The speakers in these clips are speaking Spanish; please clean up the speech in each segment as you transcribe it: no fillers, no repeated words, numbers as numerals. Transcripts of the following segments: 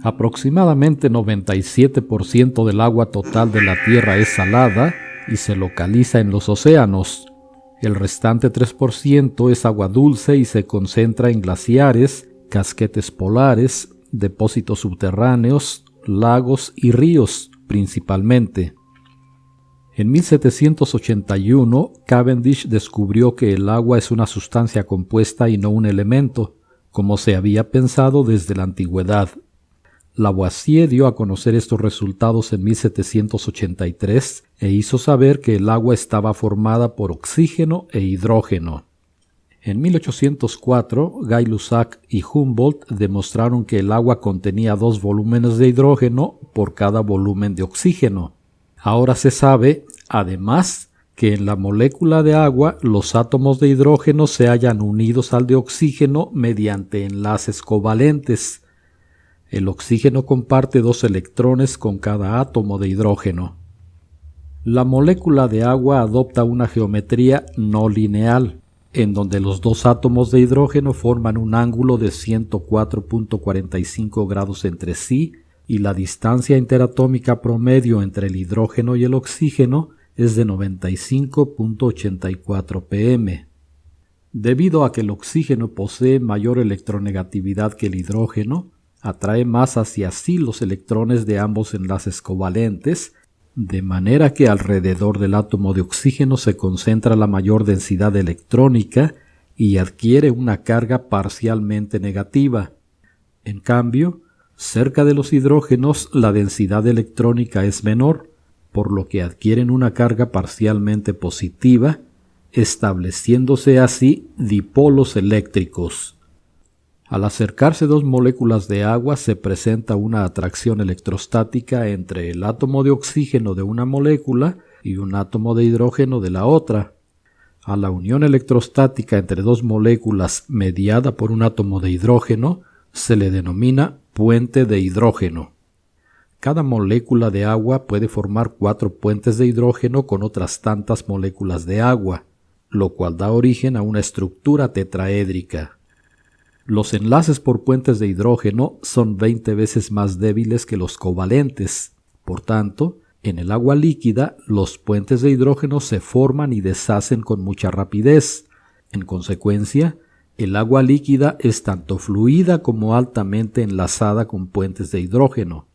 Aproximadamente 97% del agua total de la Tierra es salada y se localiza en los océanos. El restante 3% es agua dulce y se concentra en glaciares, casquetes polares, depósitos subterráneos, lagos y ríos principalmente. En 1781, Cavendish descubrió que el agua es una sustancia compuesta y no un elemento, como se había pensado desde la antigüedad. Lavoisier dio a conocer estos resultados en 1783 e hizo saber que el agua estaba formada por oxígeno e hidrógeno. En 1804, Gay-Lussac y Humboldt demostraron que el agua contenía 2 volúmenes de hidrógeno por cada volumen de oxígeno. Ahora se sabe, además, que en la molécula de agua los átomos de hidrógeno se hallan unidos al de oxígeno mediante enlaces covalentes. El oxígeno comparte 2 electrones con cada átomo de hidrógeno. La molécula de agua adopta una geometría no lineal, en donde los 2 átomos de hidrógeno forman un ángulo de 104.45 grados entre sí y la distancia interatómica promedio entre el hidrógeno y el oxígeno es de 95.84 pm. Debido a que el oxígeno posee mayor electronegatividad que el hidrógeno, atrae más hacia sí los electrones de ambos enlaces covalentes, de manera que alrededor del átomo de oxígeno se concentra la mayor densidad electrónica y adquiere una carga parcialmente negativa. En cambio, cerca de los hidrógenos la densidad electrónica es menor, por lo que adquieren una carga parcialmente positiva, estableciéndose así dipolos eléctricos. Al acercarse 2 moléculas de agua se presenta una atracción electrostática entre el átomo de oxígeno de una molécula y un átomo de hidrógeno de la otra. A la unión electrostática entre 2 moléculas mediada por un átomo de hidrógeno se le denomina puente de hidrógeno. Cada molécula de agua puede formar 4 puentes de hidrógeno con otras tantas moléculas de agua, lo cual da origen a una estructura tetraédrica. Los enlaces por puentes de hidrógeno son 20 veces más débiles que los covalentes. Por tanto, en el agua líquida, los puentes de hidrógeno se forman y deshacen con mucha rapidez. En consecuencia, el agua líquida es tanto fluida como altamente enlazada con puentes de hidrógeno.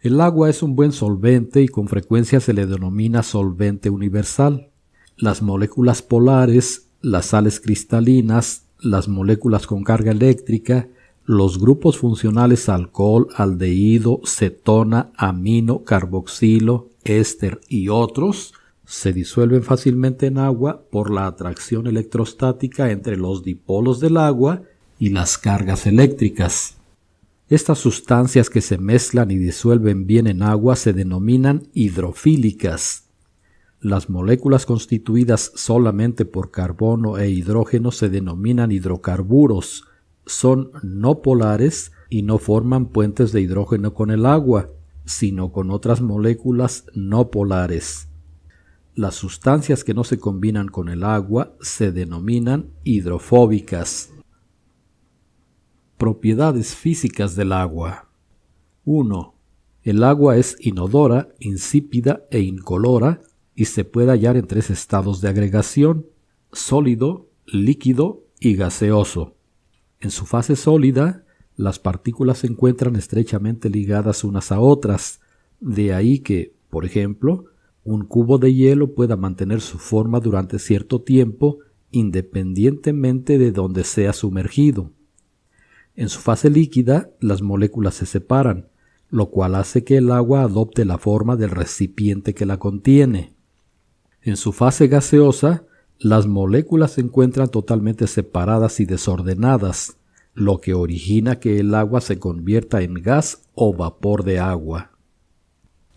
El agua es un buen solvente y con frecuencia se le denomina solvente universal. Las moléculas polares, las sales cristalinas, las moléculas con carga eléctrica, los grupos funcionales alcohol, aldehído, cetona, amino, carboxilo, éster y otros se disuelven fácilmente en agua por la atracción electrostática entre los dipolos del agua y las cargas eléctricas. Estas sustancias que se mezclan y disuelven bien en agua se denominan hidrofílicas. Las moléculas constituidas solamente por carbono e hidrógeno se denominan hidrocarburos, son no polares y no forman puentes de hidrógeno con el agua, sino con otras moléculas no polares. Las sustancias que no se combinan con el agua se denominan hidrofóbicas. Propiedades físicas del agua. 1. El agua es inodora, insípida e incolora, y se puede hallar en 3 estados de agregación: sólido, líquido y gaseoso. En su fase sólida, las partículas se encuentran estrechamente ligadas unas a otras, de ahí que, por ejemplo, un cubo de hielo pueda mantener su forma durante cierto tiempo independientemente de donde sea sumergido. En su fase líquida, las moléculas se separan, lo cual hace que el agua adopte la forma del recipiente que la contiene. En su fase gaseosa, las moléculas se encuentran totalmente separadas y desordenadas, lo que origina que el agua se convierta en gas o vapor de agua.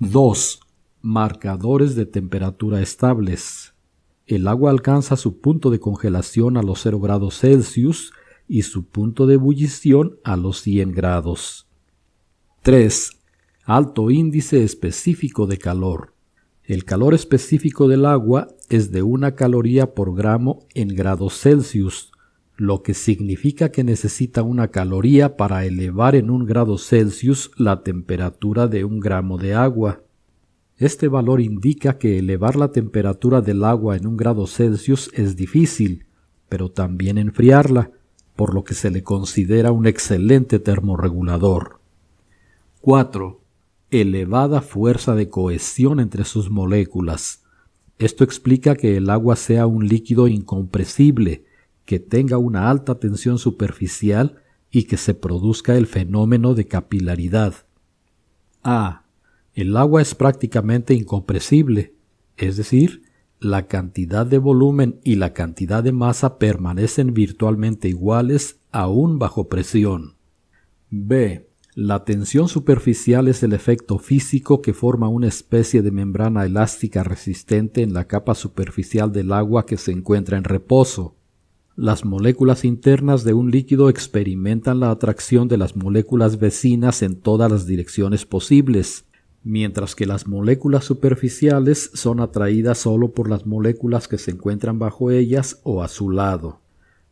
2. Marcadores de temperatura estables. El agua alcanza su punto de congelación a los 0 grados Celsius y su punto de ebullición a los 100 grados. 3. Alto índice específico de calor. El calor específico del agua es de 1 caloría por gramo en grados Celsius, lo que significa que necesita una caloría para elevar en 1 grado Celsius la temperatura de 1 gramo de agua. Este valor indica que elevar la temperatura del agua en 1 grado Celsius es difícil, pero también enfriarla, por lo que se le considera un excelente termorregulador. 4. Elevada fuerza de cohesión entre sus moléculas. Esto explica que el agua sea un líquido incompresible, que tenga una alta tensión superficial y que se produzca el fenómeno de capilaridad. A. El agua es prácticamente incompresible, es decir, la cantidad de volumen y la cantidad de masa permanecen virtualmente iguales aún bajo presión. B. La tensión superficial es el efecto físico que forma una especie de membrana elástica resistente en la capa superficial del agua que se encuentra en reposo. Las moléculas internas de un líquido experimentan la atracción de las moléculas vecinas en todas las direcciones posibles, mientras que las moléculas superficiales son atraídas solo por las moléculas que se encuentran bajo ellas o a su lado.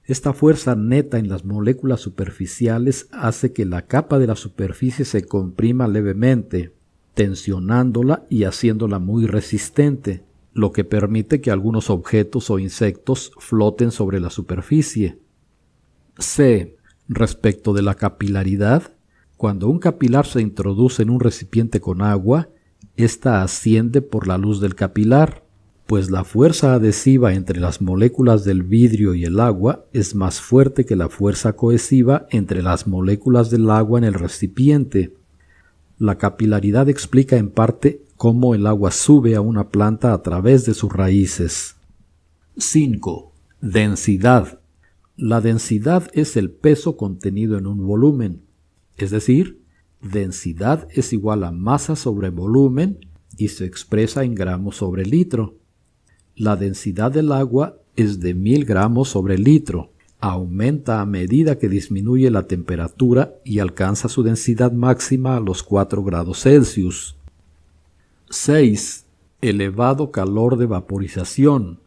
Esta fuerza neta en las moléculas superficiales hace que la capa de la superficie se comprima levemente, tensionándola y haciéndola muy resistente, lo que permite que algunos objetos o insectos floten sobre la superficie. C. Respecto de la capilaridad, cuando un capilar se introduce en un recipiente con agua, ésta asciende por la luz del capilar, pues la fuerza adhesiva entre las moléculas del vidrio y el agua es más fuerte que la fuerza cohesiva entre las moléculas del agua en el recipiente. La capilaridad explica en parte cómo el agua sube a una planta a través de sus raíces. 5. Densidad. La densidad es el peso contenido en un volumen, es decir, densidad es igual a masa sobre volumen y se expresa en gramos sobre litro. La densidad del agua es de 1000 gramos sobre litro. Aumenta a medida que disminuye la temperatura y alcanza su densidad máxima a los 4 grados Celsius. 6. Elevado calor de vaporización.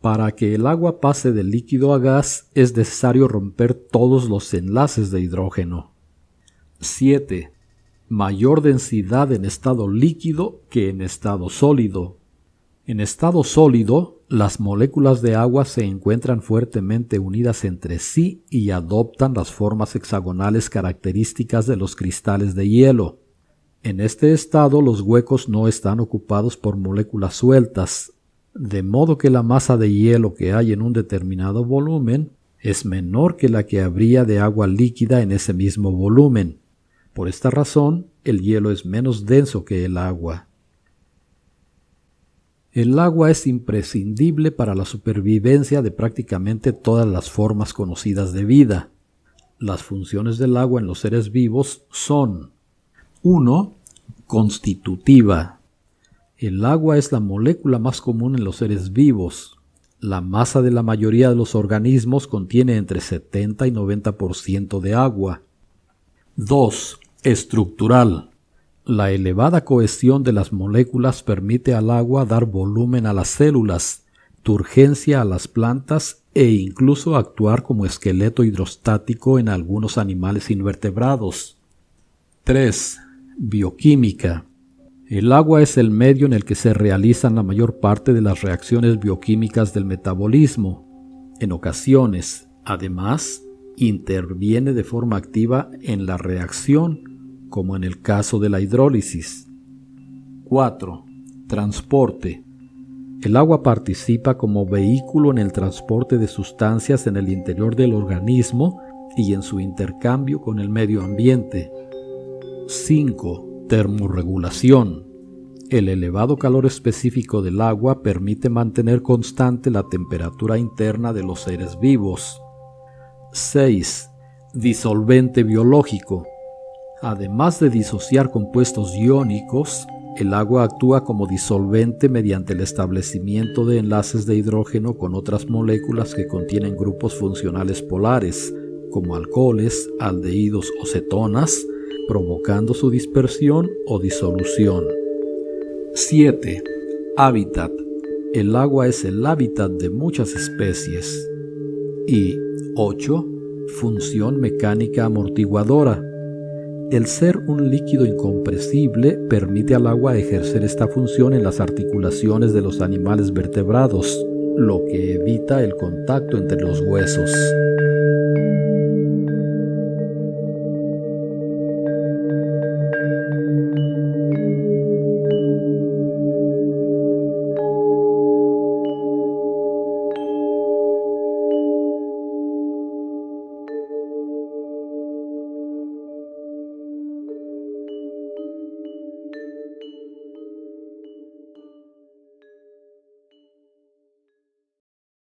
Para que el agua pase de líquido a gas es necesario romper todos los enlaces de hidrógeno. 7. Mayor densidad en estado líquido que en estado sólido. En estado sólido, las moléculas de agua se encuentran fuertemente unidas entre sí y adoptan las formas hexagonales características de los cristales de hielo. En este estado, los huecos no están ocupados por moléculas sueltas, de modo que la masa de hielo que hay en un determinado volumen es menor que la que habría de agua líquida en ese mismo volumen. Por esta razón, el hielo es menos denso que el agua. El agua es imprescindible para la supervivencia de prácticamente todas las formas conocidas de vida. Las funciones del agua en los seres vivos son: 1. Constitutiva. El agua es la molécula más común en los seres vivos. La masa de la mayoría de los organismos contiene entre 70 y 90% de agua. 2. Estructural. La elevada cohesión de las moléculas permite al agua dar volumen a las células, turgencia a las plantas e incluso actuar como esqueleto hidrostático en algunos animales invertebrados. 3. Bioquímica. El agua es el medio en el que se realizan la mayor parte de las reacciones bioquímicas del metabolismo. En ocasiones, además, interviene de forma activa en la reacción, como en el caso de la hidrólisis. 4. Transporte. El agua participa como vehículo en el transporte de sustancias en el interior del organismo y en su intercambio con el medio ambiente. 5. Termorregulación. El elevado calor específico del agua permite mantener constante la temperatura interna de los seres vivos. 6. Disolvente biológico. Además de disociar compuestos iónicos, el agua actúa como disolvente mediante el establecimiento de enlaces de hidrógeno con otras moléculas que contienen grupos funcionales polares, como alcoholes, aldehídos o cetonas, provocando su dispersión o disolución. 7. Hábitat. El agua es el hábitat de muchas especies. Y 8. Función mecánica amortiguadora. El ser un líquido incompresible permite al agua ejercer esta función en las articulaciones de los animales vertebrados, lo que evita el contacto entre los huesos.